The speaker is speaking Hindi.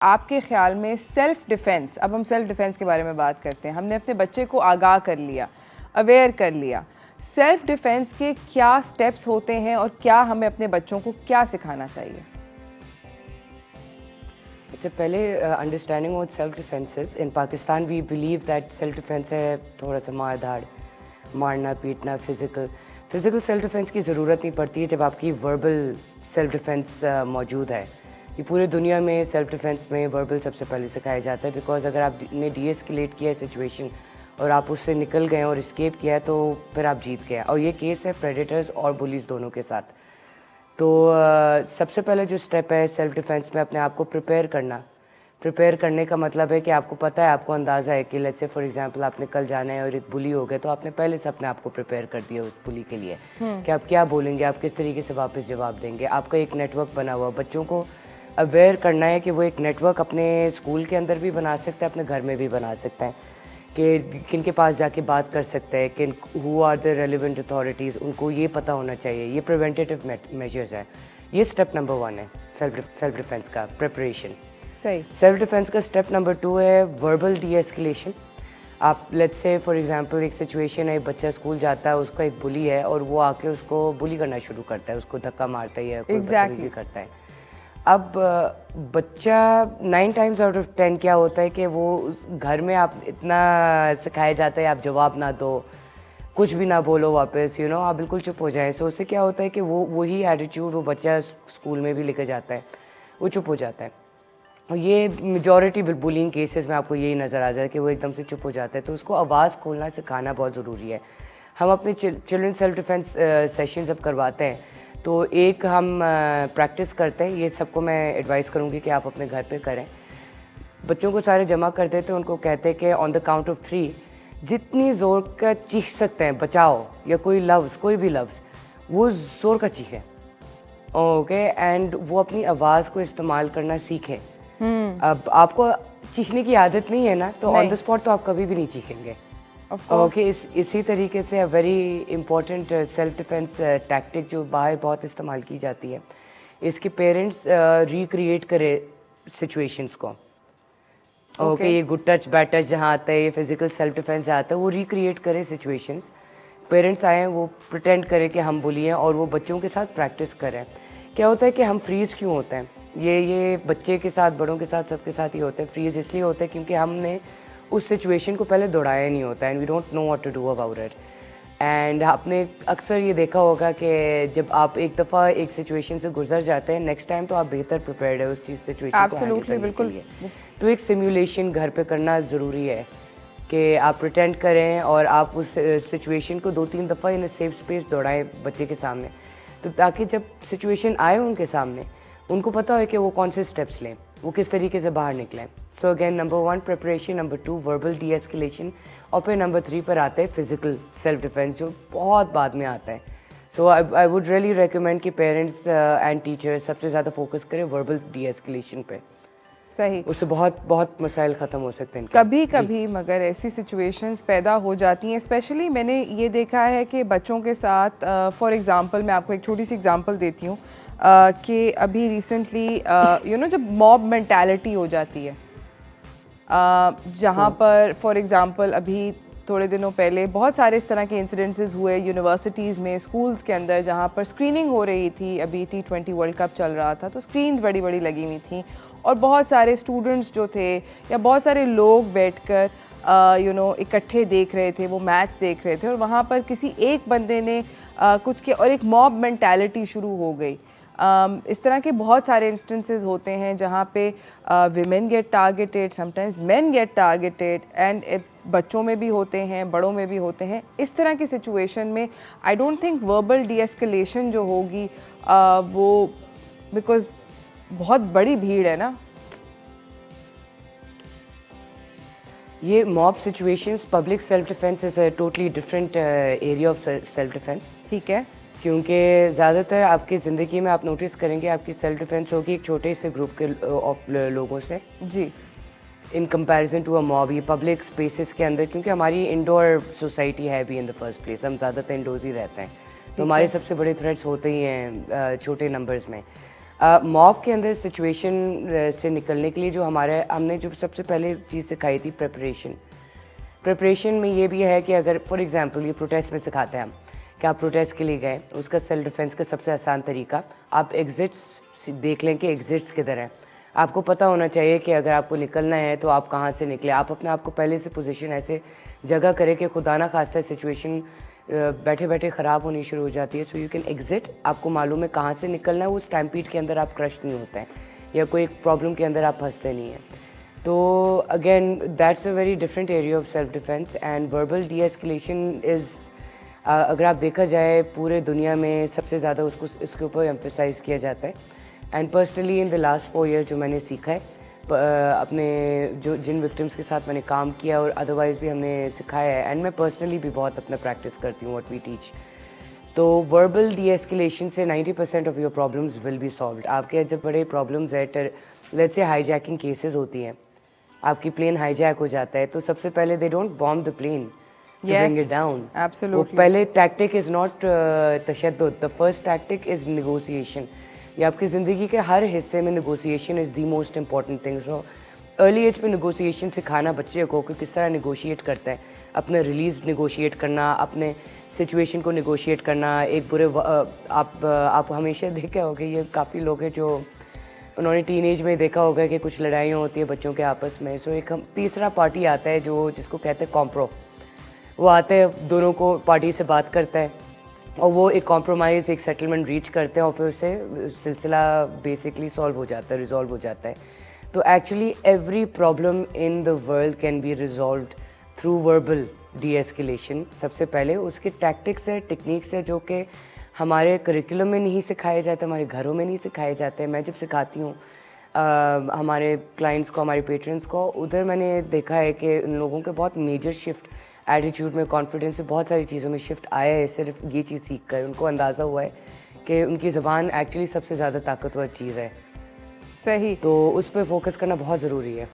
आपके ख्याल में सेल्फ डिफेंस, अब हम सेल्फ डिफेंस के बारे में बात करते हैं, हमने अपने बच्चे को आगाह कर लिया, अवेयर कर लिया, सेल्फ डिफेंस के क्या स्टेप्स होते हैं और क्या हमें अपने बच्चों को क्या सिखाना चाहिए? इससे पहले understanding of self defences in Pakistan we believe that self defence है थोड़ा सा मार धाड़, मारना पीटना, फिजिकल सेल्फ डिफेंस की ज़रूरत नहीं पड़ती है जब आपकी वर्बल सेल्फ डिफेंस मौजूद है। ये पूरे दुनिया में सेल्फ डिफेंस में वर्बल सबसे पहले सिखाया जाता है, बिकॉज अगर आपने डीएस्केलेट किया है सिचुएशन और आप उससे निकल गए और एस्केप किया है तो फिर आप जीत गए। और ये केस है प्रेडेटर्स और बुलीज दोनों के साथ। तो सबसे पहले जो स्टेप है सेल्फ डिफेंस में अपने आप को प्रिपेयर करने का मतलब है कि आपको पता है, आपको अंदाज़ा है कि लेट्स से फॉर एग्जांपल आपने कल जाना है और एक बुली हो गए, तो आपने पहले से अपने आप को प्रिपेयर कर दिया उस बुली के लिए कि आप क्या बोलेंगे, आप किस तरीके से वापस जवाब देंगे। आपका एक नेटवर्क बना हुआ, बच्चों को अवेयर करना है कि वो एक नेटवर्क अपने स्कूल के अंदर भी बना सकते हैं, अपने घर में भी बना सकते हैं कि किन के पास जाके बात कर सकते हैं, किन who are the relevant authorities, उनको ये पता होना चाहिए। ये प्रिवेंटेटिव मेजर्स है। ये स्टेप नंबर 1 है सेल्फ डिफेंस का प्रिपरेशन। सही। सेल्फ डिफेंस का स्टेप नंबर 2 है वर्बल डी एस्केलेशन। आप लेट्स से फॉर एग्जांपल एक सिचुएशन है, बच्चा स्कूल जाता है, उसका एक बुली है और वो आके उसको बुली करना शुरू करता है, उसको धक्का मारता है या कोई बदतमीजी करता है। अब बच्चा 9 टाइम्स आउट ऑफ 10 क्या होता है कि वो उस घर में आप इतना सिखाया जाता है आप जवाब ना दो, कुछ भी ना बोलो वापस, आप बिल्कुल चुप हो जाए। सो उससे क्या होता है कि वो वही एटीट्यूड वो बच्चा स्कूल में भी लेकर जाता है, वो चुप हो जाता है। और ये मेजॉरिटी बुलिंग केसेस में आपको यही नज़र आ जाए कि वो एकदम से चुप हो जाता है। तो उसको आवाज़ खोलना सिखाना बहुत ज़रूरी है। हम अपने चिल्ड्रन सेल्फ डिफेंस सेशंस अब करवाते हैं, तो एक हम प्रैक्टिस करते हैं, ये सबको मैं एडवाइस करूँगी कि आप अपने घर पे करें। बच्चों को सारे जमा कर देते हैं, उनको कहते हैं कि ऑन द काउंट ऑफ 3 जितनी ज़ोर का चीख सकते हैं बचाओ या कोई लफ्ज़, कोई भी लफ्ज़, वो ज़ोर का चीखें, ओके, एंड वो अपनी आवाज़ को इस्तेमाल करना सीखें। अब आपको चीखने की आदत नहीं है ना, तो ऑन द स्पॉट तो आप कभी भी नहीं चीखेंगे। ओके, इसी तरीके से very important self defence tactic जो बाहर बहुत इस्तेमाल की जाती है, इसके पेरेंट्स रिक्रिएट करें सिचुएशंस को। ओके, ये गुड टच बैड टच जहाँ आता है, ये फिजिकल सेल्फ डिफेंस आता है, वो रिक्रिएट करें सिचुएशंस। पेरेंट्स आए, वो प्रिटेंड करें कि हम बुली हैं और वो बच्चों के साथ प्रैक्टिस करें। क्या होता है कि हम फ्रीज़ क्यों होते हैं, ये बच्चे के साथ, बड़ों के साथ, सबके साथ ही होते हैं। फ्रीज़ इसलिए होते हैं क्योंकि हमने उस सिचुएशन को पहले दौड़ाया नहीं होता है, and we don't know what to do about it. And आपने अक्सर ये देखा होगा कि जब आप एक दफ़ा एक सिचुएशन से गुजर जाते हैं, नेक्स्ट टाइम तो आप बेहतर प्रिपेयर्ड है उस चीज़ सिचुएशन को हैंडल करने के लिए। तो एक सिमुलेशन घर पे करना ज़रूरी है कि आप प्रिटेंड करें और आप उस सिचुएशन को 2-3 दफ़ा इन सेफ स्पेस दौड़ाएं बच्चे के सामने, तो ताकि जब सिचुएशन आए उनके सामने, उनको पता हो कि वो कौन से स्टेप्स लें, वो किस तरीके से बाहर निकलें। So again number 1 preparation, number 2 verbal D escalation, और फिर नंबर 3 पर आते हैं फिजिकल सेल्फ डिफेंस, जो बहुत बाद में आता है। सो आई वुड रियली रिकमेंड कि पेरेंट्स एंड टीचर्स सबसे ज़्यादा फोकस करें वर्बल डी एस्केलेशन पे। सही। उससे बहुत मसाइल ख़त्म हो सकते हैं। कभी कभी मगर ऐसी सिचुएशंस पैदा हो जाती हैं, स्पेशली मैंने ये देखा है कि बच्चों के साथ, फॉर एग्जांपल मैं आपको एक छोटी सी एग्जांपल देती हूँ कि अभी रिसेंटली जब मॉब मेंटालिटी हो जाती है, जहाँ पर फॉर एग्जांपल अभी थोड़े दिनों पहले बहुत सारे इस तरह के इंसिडेंसेस हुए यूनिवर्सिटीज़ में, स्कूल्स के अंदर, जहाँ पर स्क्रीनिंग हो रही थी। अभी T20 वर्ल्ड कप चल रहा था, तो स्क्रीन बड़ी बड़ी लगी हुई थी और बहुत सारे स्टूडेंट्स जो थे या बहुत सारे लोग बैठकर इकट्ठे देख रहे थे, वो मैच देख रहे थे, और वहाँ पर किसी एक बंदे ने कुछ किया और एक मॉब मेंटालिटी शुरू हो गई। इस तरह के बहुत सारे इंस्टेंसेस होते हैं जहाँ पे women get targeted, sometimes men get targeted, and बच्चों में भी होते हैं, बड़ों में भी होते हैं। इस तरह की सिचुएशन में I don't think verbal D escalation जो होगी वो, बिकॉज बहुत बड़ी भीड़ है ना। ये mob situations, public self defence is a totally different area of self defence. ठीक है, क्योंकि ज़्यादातर आपकी ज़िंदगी में आप नोटिस करेंगे आपकी सेल्फ डिफेंस होगी एक छोटे से ग्रुप के ऑफ लोगों से जी, in comparison to a mob. ये पब्लिक स्पेसेस के अंदर, क्योंकि हमारी इंडोर सोसाइटी है भी इन द फर्स्ट प्लेस, हम ज़्यादातर इंडोर्स ही रहते हैं, तो हमारे सबसे बड़े थ्रेट्स होते ही हैं छोटे नंबर्स में। मॉब के अंदर सिचुएशन से निकलने के लिए जो हमने जो सबसे पहले चीज़ सिखाई थी प्रिपरेशन में ये भी है कि अगर फॉर एग्जांपल ये प्रोटेस्ट में सिखाते हैं हम कि आप प्रोटेस्ट के लिए गए, उसका सेल्फ डिफेंस का सबसे आसान तरीका आप एग्जिट्स देख लें कि एग्जिट्स किधर हैं। आपको पता होना चाहिए कि अगर आपको निकलना है तो आप कहाँ से निकले। आप अपने आप को पहले से पोजीशन ऐसे जगह करें कि खुदा ना खास्ता सिचुएशन बैठे बैठे ख़राब होनी शुरू हो जाती है। सो यू कैन एग्जिट, आपको मालूम है कहाँ से निकलना है। उस स्टैम्पीड के अंदर आप क्रश नहीं होते हैं या कोई एक प्रॉब्लम के अंदर आप फंसते नहीं हैं। तो again that's a very different area of self defence and verbal D escalation is, अगर आप देखा जाए पूरे दुनिया में सबसे ज़्यादा इसके ऊपर एम्फेसाइज किया जाता है। And personally in the last 4 year जो मैंने सीखा है अपने जिन विक्टिम्स के साथ मैंने काम किया और अदरवाइज़ भी हमने सिखाया है, एंड मैं पर्सनली भी बहुत अपना प्रैक्टिस करती हूँ व्हाट वी टीच। तो वर्बल डी एस्केलेशन से 90% of your problems will be solved. आपके जब बड़े प्रॉब्लम्स है, लेट्स से हाईजैकिंग केसेस होती हैं, आपकी प्लेन हाईजैक हो जाता है, तो सबसे पहले they don't bomb the plane to bring it down. Absolutely. पहले tactic is not तशद्दुद, the first tactic is negotiation. ये आपकी ज़िंदगी के हर हिस्से में negotiation is the most important thing. So early age पे negotiation सिखाना बच्चे को कि किस तरह negotiate करता है, अपना release negotiate करना, अपने situation को negotiate करना। एक बुरे आप हमेशा देखे होंगे, ये काफ़ी लोग हैं जो उन्होंने टीनेज में देखा होगा कि कुछ लड़ाइयाँ होती है बच्चों के आपस में। सो एक तीसरा पार्टी आता है जिसको कहते हैं कॉम्प्रो। वो आते हैं, दोनों को पार्टी से बात करता है और वो एक कॉम्प्रोमाइज़, एक सेटलमेंट रीच करते हैं और फिर उससे सिलसिला बेसिकली सॉल्व हो जाता है, रिजॉल्व हो जाता है। तो actually every problem in the world can be resolved through verbal D escalation. सबसे पहले उसके टैक्टिक्स है, टेक्निक्स है जो कि हमारे करिकुलम में नहीं सिखाए जाते, हमारे घरों में नहीं सिखाए जाते। मैं जब सिखाती हूँ हमारे क्लाइंट्स को, हमारे पेट्रेंट्स को, उधर मैंने देखा है कि उन लोगों के बहुत मेजर शिफ्ट एटीट्यूड में, कॉन्फिडेंस से, बहुत सारी चीज़ों में शिफ्ट आया है सिर्फ ये चीज़ सीख कर। उनको अंदाज़ा हुआ है कि उनकी ज़बान एक्चुअली सबसे ज़्यादा ताकतवर चीज़ है। सही। तो उस पर फोकस करना बहुत ज़रूरी है।